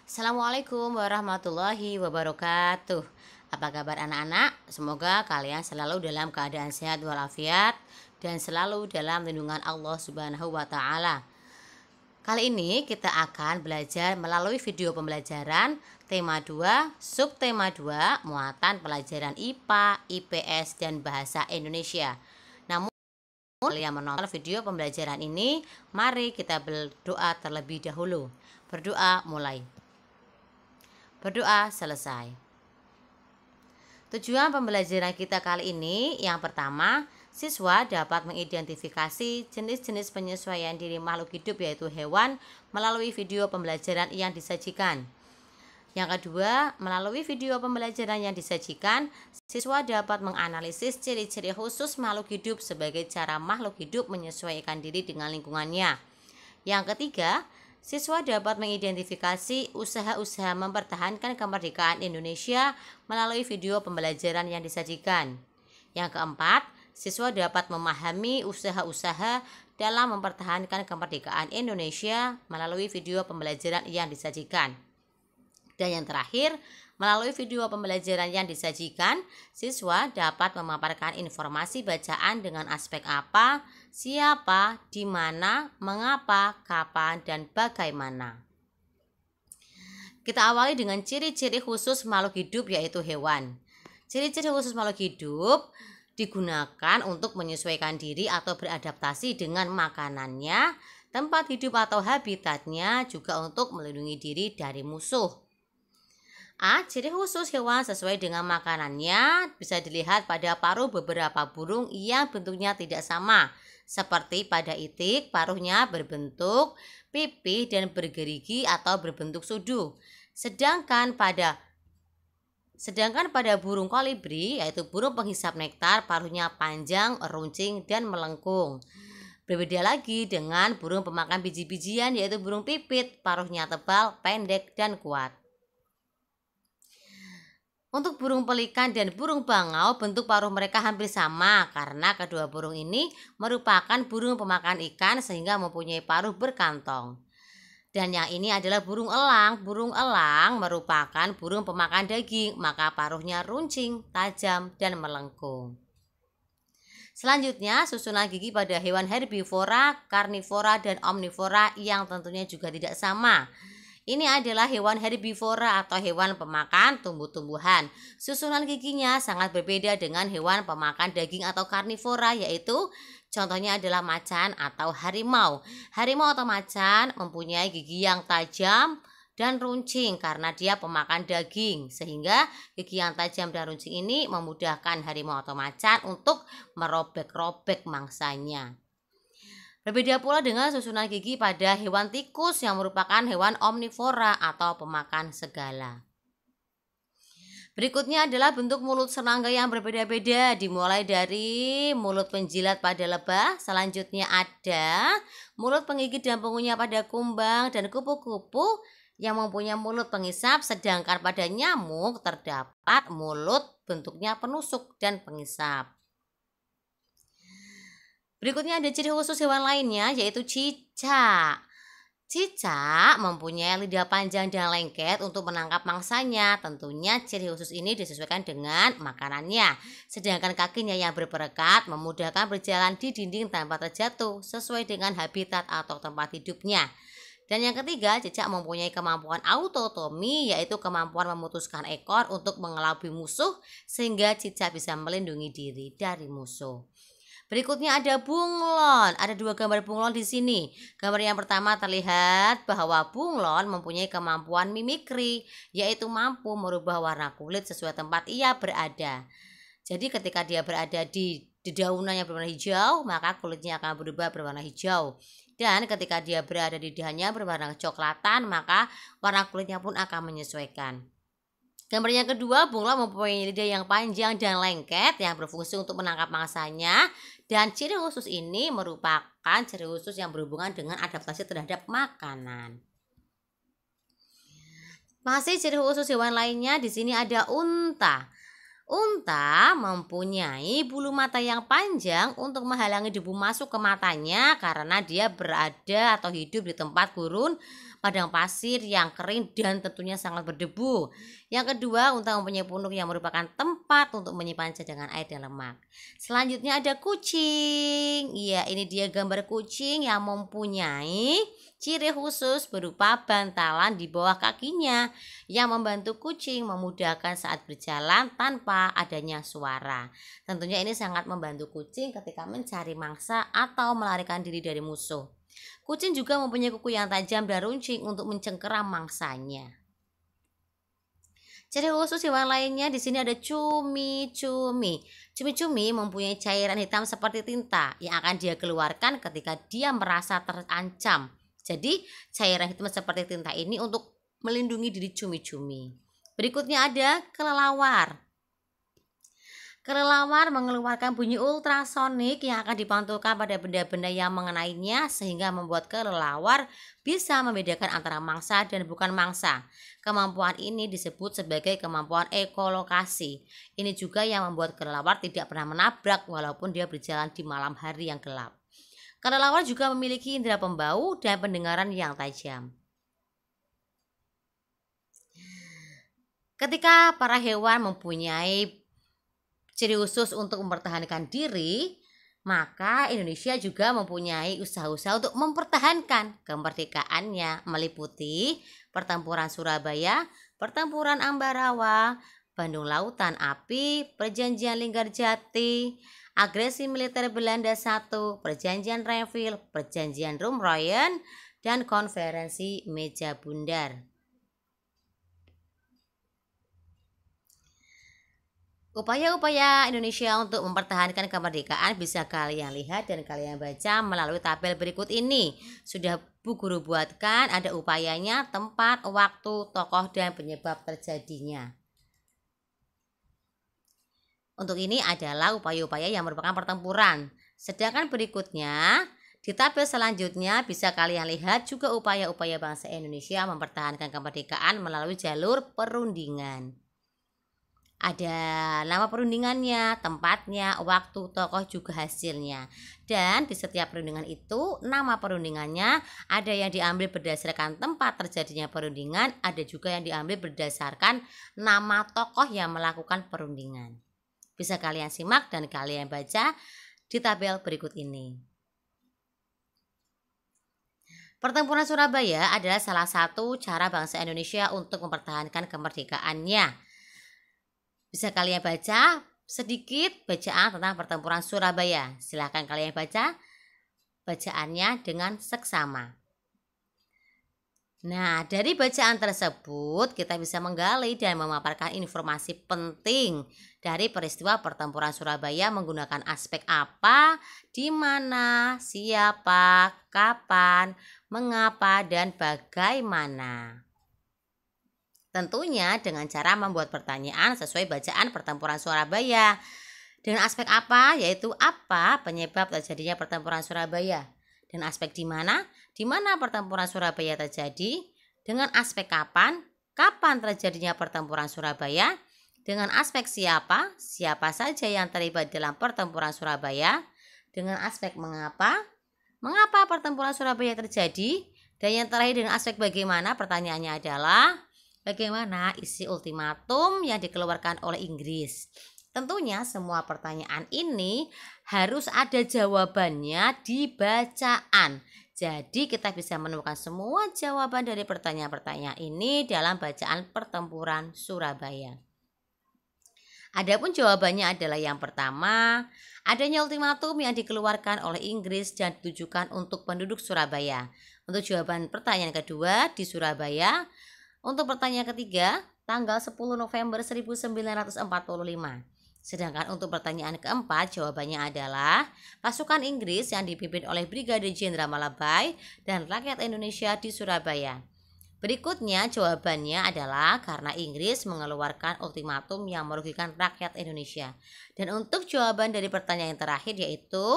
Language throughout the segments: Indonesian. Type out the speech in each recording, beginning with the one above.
Assalamualaikum warahmatullahi wabarakatuh. Apa kabar anak-anak? Semoga kalian selalu dalam keadaan sehat walafiat dan selalu dalam lindungan Allah Subhanahu wa taala. Kali ini kita akan belajar melalui video pembelajaran tema 2, subtema 2, muatan pelajaran IPA, IPS dan bahasa Indonesia. Namun kalian menonton video pembelajaran ini, mari kita berdoa terlebih dahulu. Berdoa mulai. Berdoa selesai. Tujuan pembelajaran kita kali ini yang pertama, siswa dapat mengidentifikasi jenis-jenis penyesuaian diri makhluk hidup yaitu hewan melalui video pembelajaran yang disajikan. Yang kedua, melalui video pembelajaran yang disajikan, siswa dapat menganalisis ciri-ciri khusus makhluk hidup sebagai cara makhluk hidup menyesuaikan diri dengan lingkungannya. Yang ketiga, siswa dapat mengidentifikasi usaha-usaha mempertahankan kemerdekaan Indonesia melalui video pembelajaran yang disajikan. Yang keempat, siswa dapat memahami usaha-usaha dalam mempertahankan kemerdekaan Indonesia melalui video pembelajaran yang disajikan. Dan yang terakhir, melalui video pembelajaran yang disajikan, siswa dapat memaparkan informasi bacaan dengan aspek apa, siapa, di mana, mengapa, kapan, dan bagaimana. Kita awali dengan ciri-ciri khusus makhluk hidup yaitu hewan. Ciri-ciri khusus makhluk hidup digunakan untuk menyesuaikan diri atau beradaptasi dengan makanannya, tempat hidup atau habitatnya, juga untuk melindungi diri dari musuh. Ciri khusus hewan sesuai dengan makanannya bisa dilihat pada paruh beberapa burung yang bentuknya tidak sama. Seperti pada itik, paruhnya berbentuk pipih dan bergerigi atau berbentuk sudu. Sedangkan pada burung kolibri, yaitu burung penghisap nektar, paruhnya panjang, runcing, dan melengkung. Berbeda lagi dengan burung pemakan biji-bijian, yaitu burung pipit, paruhnya tebal, pendek, dan kuat. Untuk burung pelikan dan burung bangau, bentuk paruh mereka hampir sama karena kedua burung ini merupakan burung pemakan ikan sehingga mempunyai paruh berkantong. Dan yang ini adalah burung elang. Burung elang merupakan burung pemakan daging, maka paruhnya runcing, tajam, dan melengkung. Selanjutnya, susunan gigi pada hewan herbivora, karnivora, dan omnivora yang tentunya juga tidak sama. Ini adalah hewan herbivora atau hewan pemakan tumbuh-tumbuhan. Susunan giginya sangat berbeda dengan hewan pemakan daging atau karnivora, yaitu contohnya adalah macan atau harimau. Harimau atau macan mempunyai gigi yang tajam dan runcing karena dia pemakan daging, sehingga gigi yang tajam dan runcing ini memudahkan harimau atau macan untuk merobek-robek mangsanya. Berbeda pula dengan susunan gigi pada hewan tikus yang merupakan hewan omnivora atau pemakan segala. Berikutnya adalah bentuk mulut serangga yang berbeda-beda, dimulai dari mulut penjilat pada lebah, selanjutnya ada mulut penggigit dan pengunyah pada kumbang dan kupu-kupu yang mempunyai mulut pengisap, sedangkan pada nyamuk terdapat mulut bentuknya penusuk dan pengisap. Berikutnya ada ciri khusus hewan lainnya yaitu cicak. Cicak mempunyai lidah panjang dan lengket untuk menangkap mangsanya. Tentunya ciri khusus ini disesuaikan dengan makanannya. Sedangkan kakinya yang berperekat memudahkan berjalan di dinding tanpa terjatuh sesuai dengan habitat atau tempat hidupnya. Dan yang ketiga, cicak mempunyai kemampuan autotomi, yaitu kemampuan memutuskan ekor untuk mengelabui musuh sehingga cicak bisa melindungi diri dari musuh. Berikutnya ada bunglon. Ada dua gambar bunglon di sini. Gambar yang pertama terlihat bahwa bunglon mempunyai kemampuan mimikri, yaitu mampu merubah warna kulit sesuai tempat ia berada. Jadi ketika dia berada di dedaunan yang berwarna hijau, maka kulitnya akan berubah berwarna hijau. Dan ketika dia berada di dahannya berwarna kecoklatan, maka warna kulitnya pun akan menyesuaikan. Gambar yang kedua, bunglon mempunyai lidah yang panjang dan lengket yang berfungsi untuk menangkap mangsanya. Dan ciri khusus ini merupakan ciri khusus yang berhubungan dengan adaptasi terhadap makanan. Masih ciri khusus hewan lainnya di sini ada unta. Unta mempunyai bulu mata yang panjang untuk menghalangi debu masuk ke matanya karena dia berada atau hidup di tempat gurun padang pasir yang kering dan tentunya sangat berdebu. Yang kedua, unta mempunyai punuk yang merupakan tempat untuk menyimpan cadangan air dan lemak. Selanjutnya ada kucing. Iya, ini dia gambar kucing yang mempunyai ciri khusus berupa bantalan di bawah kakinya yang membantu kucing memudahkan saat berjalan tanpa adanya suara. Tentunya ini sangat membantu kucing ketika mencari mangsa atau melarikan diri dari musuh. Kucing juga mempunyai kuku yang tajam dan runcing untuk mencengkeram mangsanya. Ciri khusus hewan lainnya di sini ada cumi-cumi. Cumi-cumi mempunyai cairan hitam seperti tinta yang akan dia keluarkan ketika dia merasa terancam. Jadi cairan hitam seperti tinta ini untuk melindungi diri cumi-cumi. Berikutnya ada kelelawar. Kelelawar mengeluarkan bunyi ultrasonik yang akan dipantulkan pada benda-benda yang mengenainya sehingga membuat kelelawar bisa membedakan antara mangsa dan bukan mangsa. Kemampuan ini disebut sebagai kemampuan ekolokasi. Ini juga yang membuat kelelawar tidak pernah menabrak walaupun dia berjalan di malam hari yang gelap. Kelelawar juga memiliki indera pembau dan pendengaran yang tajam. Ketika para hewan mempunyai ciri khusus untuk mempertahankan diri, maka Indonesia juga mempunyai usaha-usaha untuk mempertahankan kemerdekaannya, meliputi Pertempuran Surabaya, Pertempuran Ambarawa, Bandung Lautan Api, Perjanjian Linggarjati, Agresi Militer Belanda I, Perjanjian Reville, Perjanjian Rumroyen, dan Konferensi Meja Bundar. Upaya-upaya Indonesia untuk mempertahankan kemerdekaan bisa kalian lihat dan kalian baca melalui tabel berikut ini. Sudah Bu Guru buatkan, ada upayanya, tempat, waktu, tokoh, dan penyebab terjadinya. Untuk ini adalah upaya-upaya yang merupakan pertempuran. Sedangkan berikutnya, di tabel selanjutnya bisa kalian lihat juga upaya-upaya bangsa Indonesia mempertahankan kemerdekaan melalui jalur perundingan. Ada nama perundingannya, tempatnya, waktu, tokoh, juga hasilnya. Dan di setiap perundingan itu, nama perundingannya ada yang diambil berdasarkan tempat terjadinya perundingan, ada juga yang diambil berdasarkan nama tokoh yang melakukan perundingan. Bisa kalian simak dan kalian baca di tabel berikut ini. Pertempuran Surabaya adalah salah satu cara bangsa Indonesia untuk mempertahankan kemerdekaannya. Bisa kalian baca sedikit bacaan tentang Pertempuran Surabaya. Silahkan kalian baca bacaannya dengan seksama. Nah, dari bacaan tersebut kita bisa menggali dan memaparkan informasi penting dari peristiwa Pertempuran Surabaya menggunakan aspek apa, di mana, siapa, kapan, mengapa, dan bagaimana. Tentunya dengan cara membuat pertanyaan sesuai bacaan Pertempuran Surabaya. Dengan aspek apa, yaitu apa penyebab terjadinya Pertempuran Surabaya. Dan aspek di mana Pertempuran Surabaya terjadi. Dengan aspek kapan terjadinya Pertempuran Surabaya. Dengan aspek siapa saja yang terlibat dalam Pertempuran Surabaya. Dengan aspek mengapa Pertempuran Surabaya terjadi. Dan yang terakhir dengan aspek bagaimana, pertanyaannya adalah bagaimana isi ultimatum yang dikeluarkan oleh Inggris. Tentunya semua pertanyaan ini harus ada jawabannya di bacaan. Jadi kita bisa menemukan semua jawaban dari pertanyaan-pertanyaan ini dalam bacaan Pertempuran Surabaya. Adapun jawabannya adalah yang pertama, adanya ultimatum yang dikeluarkan oleh Inggris dan ditujukan untuk penduduk Surabaya. Untuk jawaban pertanyaan kedua di Surabaya. Untuk pertanyaan ketiga, tanggal 10 November 1945. Sedangkan untuk pertanyaan keempat, jawabannya adalah pasukan Inggris yang dipimpin oleh Brigadir Jenderal Malabay dan rakyat Indonesia di Surabaya. Berikutnya jawabannya adalah karena Inggris mengeluarkan ultimatum yang merugikan rakyat Indonesia. Dan untuk jawaban dari pertanyaan yang terakhir yaitu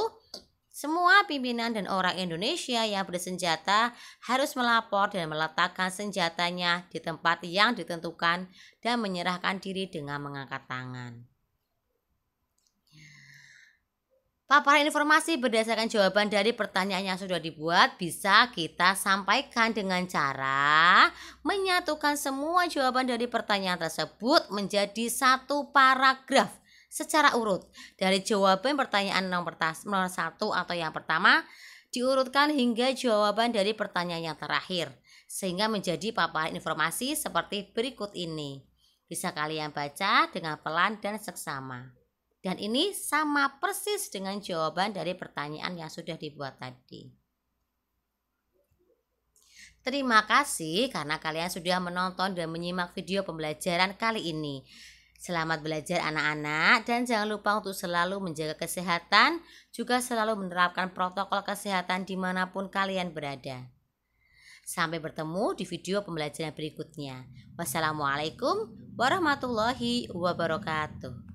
semua pimpinan dan orang Indonesia yang bersenjata harus melapor dan meletakkan senjatanya di tempat yang ditentukan dan menyerahkan diri dengan mengangkat tangan. Paparan informasi berdasarkan jawaban dari pertanyaan yang sudah dibuat bisa kita sampaikan dengan cara menyatukan semua jawaban dari pertanyaan tersebut menjadi satu paragraf secara urut. Dari jawaban pertanyaan nomor 1 atau yang pertama diurutkan hingga jawaban dari pertanyaan yang terakhir, sehingga menjadi paparan informasi seperti berikut ini. Bisa kalian baca dengan pelan dan seksama. Dan ini sama persis dengan jawaban dari pertanyaan yang sudah dibuat tadi. Terima kasih karena kalian sudah menonton dan menyimak video pembelajaran kali ini. Selamat belajar anak-anak, dan jangan lupa untuk selalu menjaga kesehatan, juga selalu menerapkan protokol kesehatan dimanapun kalian berada. Sampai bertemu di video pembelajaran berikutnya. Wassalamualaikum warahmatullahi wabarakatuh.